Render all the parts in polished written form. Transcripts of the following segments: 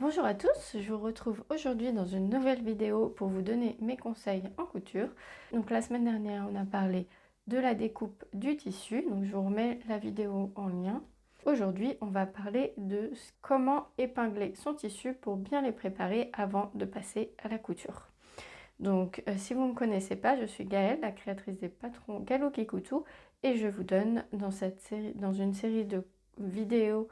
Bonjour à tous, je vous retrouve aujourd'hui dans une nouvelle vidéo pour vous donner mes conseils en couture. Donc la semaine dernière, on a parlé de la découpe du tissu, donc je vous remets la vidéo en lien. Aujourd'hui, on va parler de comment épingler son tissu pour bien les préparer avant de passer à la couture. Donc si vous ne me connaissez pas, je suis Gaëlle, la créatrice des patrons Gallo qui Couture, et je vous donne dans une série de vidéos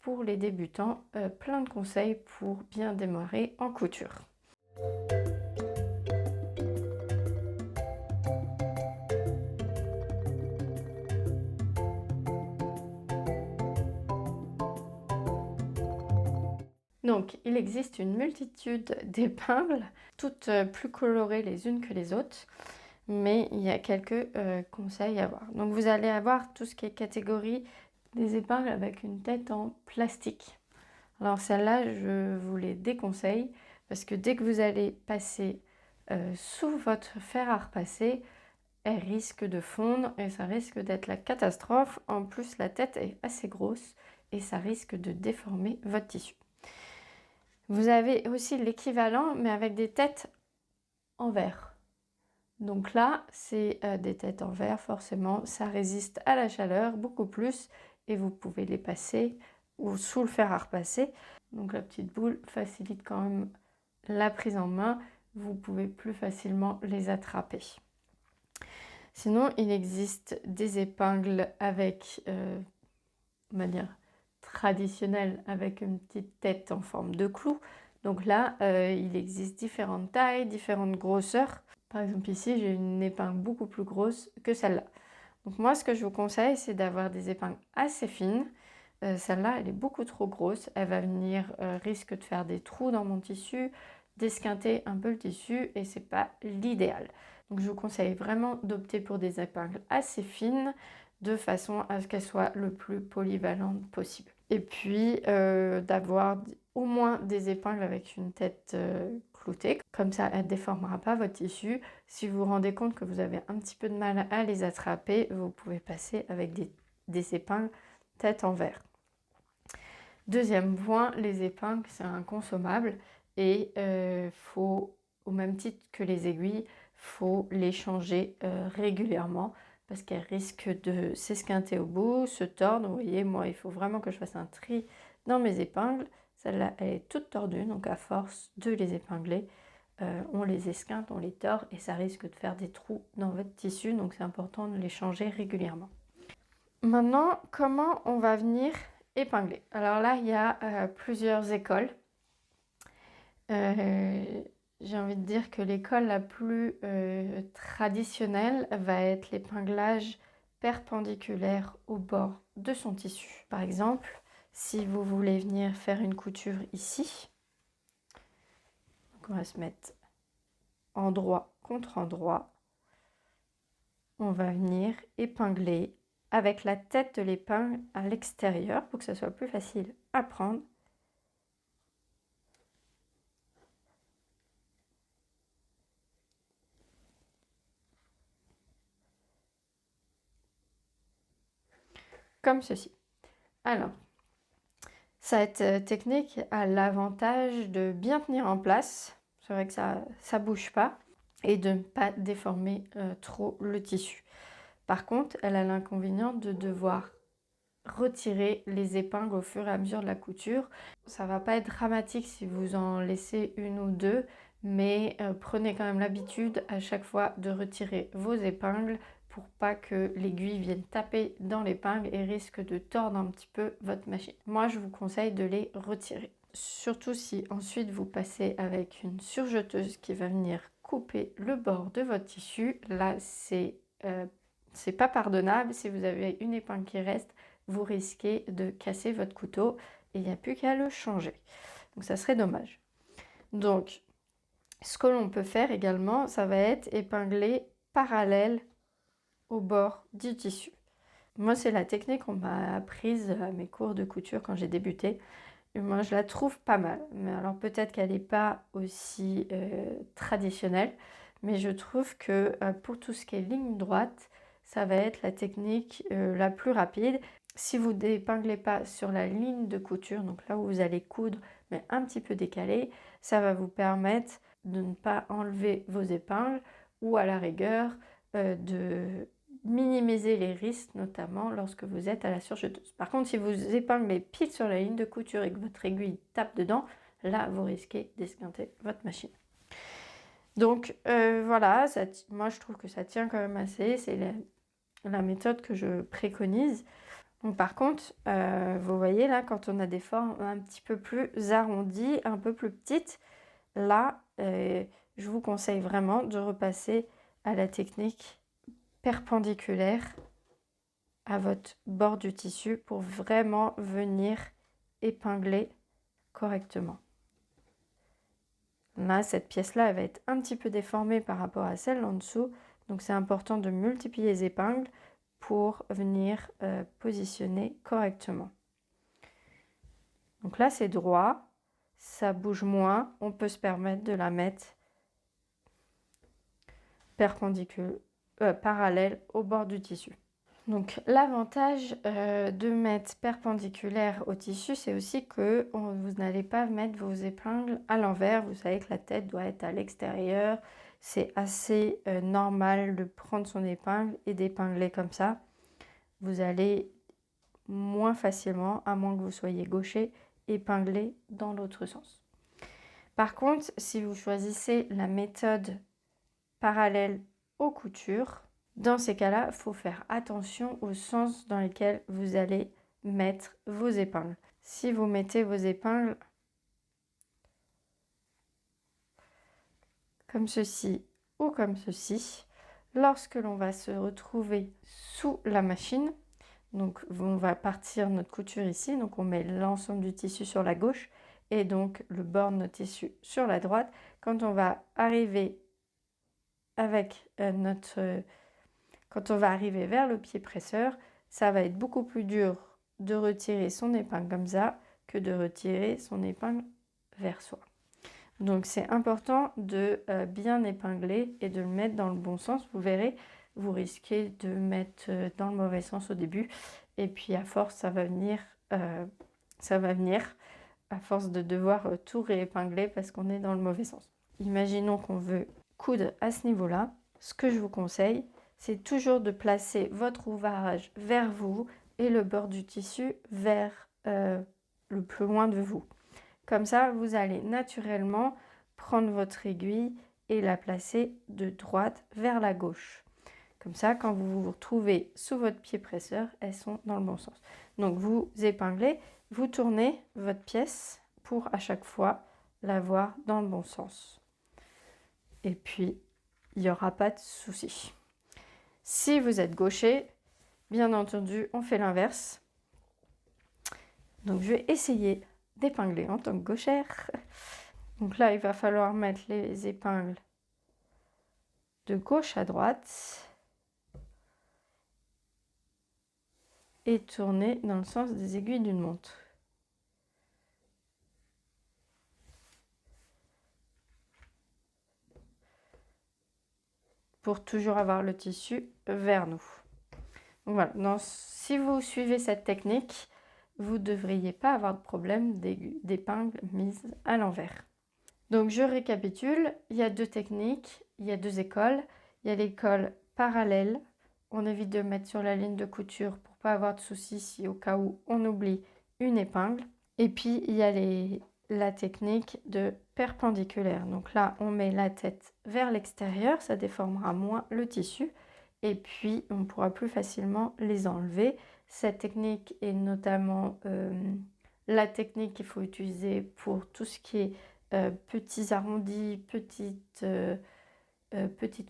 pour les débutants, plein de conseils pour bien démarrer en couture. Donc, il existe une multitude d'épingles, toutes plus colorées les unes que les autres, mais il y a quelques conseils à avoir. Donc, vous allez avoir tout ce qui est catégorie des épingles avec une tête en plastique. Alors, celle-là, je vous les déconseille parce que dès que vous allez passer sous votre fer à repasser, elle risque de fondre et ça risque d'être la catastrophe. En plus, la tête est assez grosse et ça risque de déformer votre tissu. Vous avez aussi l'équivalent, mais avec des têtes en verre. Donc là, c'est des têtes en verre, forcément, ça résiste à la chaleur beaucoup plus et vous pouvez les passer ou sous le fer à repasser. Donc la petite boule facilite quand même la prise en main. Vous pouvez plus facilement les attraper. Sinon, il existe des épingles avec, on va dire, traditionnelles, avec une petite tête en forme de clou. Donc là, il existe différentes tailles, différentes grosseurs. Par exemple, ici, j'ai une épingle beaucoup plus grosse que celle-là. Donc moi, ce que je vous conseille, c'est d'avoir des épingles assez fines. Celle-là, elle est beaucoup trop grosse. Elle va venir, risque de faire des trous dans mon tissu, d'esquinter un peu le tissu et c'est pas l'idéal. Donc je vous conseille vraiment d'opter pour des épingles assez fines de façon à ce qu'elles soient le plus polyvalentes possible. Et puis d'avoir au moins des épingles avec une tête cloutée, comme ça elle ne déformera pas votre tissu. Si vous vous rendez compte que vous avez un petit peu de mal à les attraper, vous pouvez passer avec des épingles tête en verre. Deuxième point, les épingles, c'est inconsommable et faut, au même titre que les aiguilles, faut les changer régulièrement parce qu'elles risquent de s'esquinter au bout, se tordre. Vous voyez, moi, il faut vraiment que je fasse un tri dans mes épingles. Celle-là, elle est toute tordue, donc à force de les épingler, on les esquinte, on les tord et ça risque de faire des trous dans votre tissu, donc c'est important de les changer régulièrement. Maintenant, comment on va venir épingler? Alors là, il y a plusieurs écoles. J'ai envie de dire que l'école la plus traditionnelle va être l'épinglage perpendiculaire au bord de son tissu. Par exemple, si vous voulez venir faire une couture ici, donc on va se mettre endroit contre endroit, on va venir épingler avec la tête de l'épingle à l'extérieur pour que ça soit plus facile à prendre. Comme ceci. Alors, cette technique a l'avantage de bien tenir en place. C'est vrai que ça bouge pas et de ne pas déformer trop le tissu. Par contre, elle a l'inconvénient de devoir retirer les épingles au fur et à mesure de la couture. Ça va pas être dramatique si vous en laissez une ou deux, mais prenez quand même l'habitude à chaque fois de retirer vos épingles pour pas que l'aiguille vienne taper dans l'épingle et risque de tordre un petit peu votre machine. Moi, je vous conseille de les retirer. Surtout si ensuite vous passez avec une surjeteuse qui va venir couper le bord de votre tissu. Là, c'est pas pardonnable. Si vous avez une épingle qui reste, vous risquez de casser votre couteau et il n'y a plus qu'à le changer. Donc ça serait dommage. Donc, ce que l'on peut faire également, ça va être épingler parallèle au bord du tissu. Moi, c'est la technique qu'on m'a apprise à mes cours de couture quand j'ai débuté. Et moi, je la trouve pas mal. Mais alors, peut-être qu'elle n'est pas aussi traditionnelle, mais je trouve que pour tout ce qui est ligne droite, ça va être la technique la plus rapide. Si vous n'épinglez pas sur la ligne de couture, donc là où vous allez coudre, mais un petit peu décalé, ça va vous permettre de ne pas enlever vos épingles ou à la rigueur de minimiser les risques, notamment lorsque vous êtes à la surjeteuse. Par contre, si vous épinglez pile sur la ligne de couture et que votre aiguille tape dedans, là, vous risquez d'esquinter votre machine. Donc voilà, moi je trouve que ça tient quand même assez, c'est la méthode que je préconise. Donc par contre, vous voyez là, quand on a des formes un petit peu plus arrondies, un peu plus petites, là, je vous conseille vraiment de repasser à la technique perpendiculaire à votre bord du tissu pour vraiment venir épingler correctement. Là, cette pièce-là, elle va être un petit peu déformée par rapport à celle en dessous. Donc, c'est important de multiplier les épingles pour venir positionner correctement. Donc là, c'est droit. Ça bouge moins. On peut se permettre de la mettre perpendiculaire, parallèle au bord du tissu. Donc l'avantage de mettre perpendiculaire au tissu, c'est aussi que vous n'allez pas mettre vos épingles à l'envers. Vous savez que la tête doit être à l'extérieur. C'est assez normal de prendre son épingle et d'épingler comme ça. Vous allez moins facilement, à moins que vous soyez gaucher, épingler dans l'autre sens. Par contre, si vous choisissez la méthode parallèle aux coutures, dans ces cas-là, il faut faire attention au sens dans lequel vous allez mettre vos épingles. Si vous mettez vos épingles comme ceci ou comme ceci, lorsque l'on va se retrouver sous la machine, donc on va partir notre couture ici, donc on met l'ensemble du tissu sur la gauche et donc le bord de notre tissu sur la droite. Quand on va arriver avec quand on va arriver vers le pied presseur, ça va être beaucoup plus dur de retirer son épingle comme ça que de retirer son épingle vers soi. Donc c'est important de bien épingler et de le mettre dans le bon sens. Vous verrez, vous risquez de mettre dans le mauvais sens au début et puis à force ça va venir à force de devoir tout réépingler parce qu'on est dans le mauvais sens. Imaginons qu'on veut coudre à ce niveau-là. Ce que je vous conseille, c'est toujours de placer votre ouvrage vers vous et le bord du tissu vers le plus loin de vous. Comme ça, vous allez naturellement prendre votre aiguille et la placer de droite vers la gauche. Comme ça, quand vous vous retrouvez sous votre pied presseur, elles sont dans le bon sens. Donc, vous épinglez, vous tournez votre pièce pour à chaque fois l'avoir dans le bon sens. Et puis, il n'y aura pas de souci. Si vous êtes gaucher, bien entendu, on fait l'inverse. Donc, je vais essayer d'épingler en tant que gauchère. Donc là, il va falloir mettre les épingles de gauche à droite et tourner dans le sens des aiguilles d'une montre. Pour toujours avoir le tissu vers nous. Donc voilà, donc, si vous suivez cette technique, vous ne devriez pas avoir de problème d'épingles mises à l'envers. Donc je récapitule, il y a deux techniques, il y a deux écoles. Il y a l'école parallèle, on évite de mettre sur la ligne de couture pour pas avoir de soucis si au cas où on oublie une épingle. Et puis il y a la technique de perpendiculaire. Donc là, on met la tête vers l'extérieur, ça déformera moins le tissu. Et puis, on pourra plus facilement les enlever. Cette technique est notamment la technique qu'il faut utiliser pour tout ce qui est petits arrondis, petites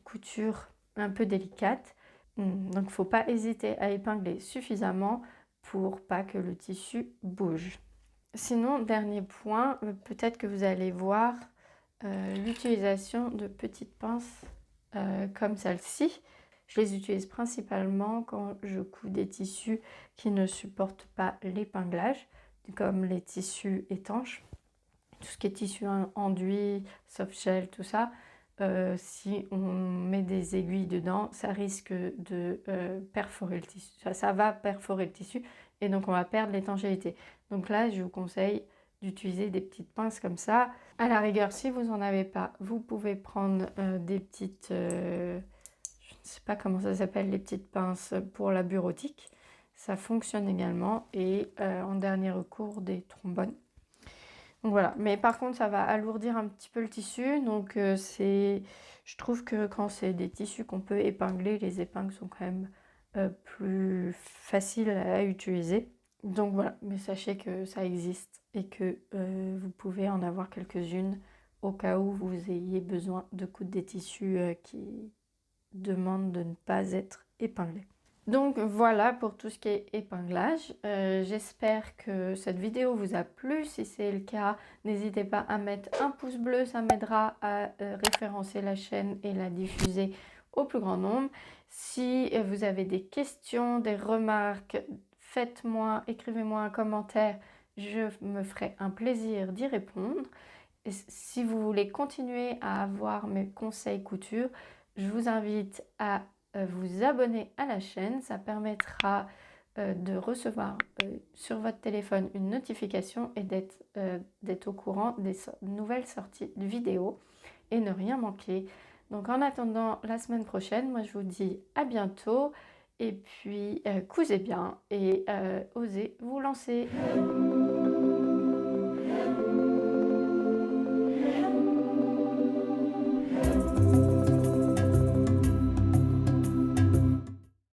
coutures un peu délicates. Donc, il ne faut pas hésiter à épingler suffisamment pour pas que le tissu bouge. Sinon, dernier point, peut-être que vous allez voir l'utilisation de petites pinces comme celle-ci. Je les utilise principalement quand je couds des tissus qui ne supportent pas l'épinglage, comme les tissus étanches. Tout ce qui est tissu enduit, soft shell, tout ça, si on met des aiguilles dedans, ça risque de perforer le tissu. Ça va perforer le tissu et donc on va perdre l'étanchéité. Donc là, je vous conseille d'utiliser des petites pinces comme ça. À la rigueur, si vous n'en avez pas, vous pouvez prendre des petites, je ne sais pas comment ça s'appelle, les petites pinces pour la bureautique. Ça fonctionne également, et en dernier recours, des trombones. Donc voilà, mais par contre ça va alourdir un petit peu le tissu, donc je trouve que quand c'est des tissus qu'on peut épingler, les épingles sont quand même plus faciles à utiliser. Donc voilà, mais sachez que ça existe et que vous pouvez en avoir quelques-unes au cas où vous ayez besoin de coudre des tissus qui demandent de ne pas être épinglés. Donc voilà pour tout ce qui est épinglage. J'espère que cette vidéo vous a plu. Si c'est le cas, n'hésitez pas à mettre un pouce bleu, ça m'aidera à référencer la chaîne et la diffuser au plus grand nombre. Si vous avez des questions, des remarques, écrivez-moi un commentaire, je me ferai un plaisir d'y répondre. Et si vous voulez continuer à avoir mes conseils couture, je vous invite à vous abonner à la chaîne. Ça permettra de recevoir sur votre téléphone une notification et d'être au courant des nouvelles sorties de vidéos et ne rien manquer. Donc en attendant la semaine prochaine, moi je vous dis à bientôt, et puis cousez bien et osez vous lancer.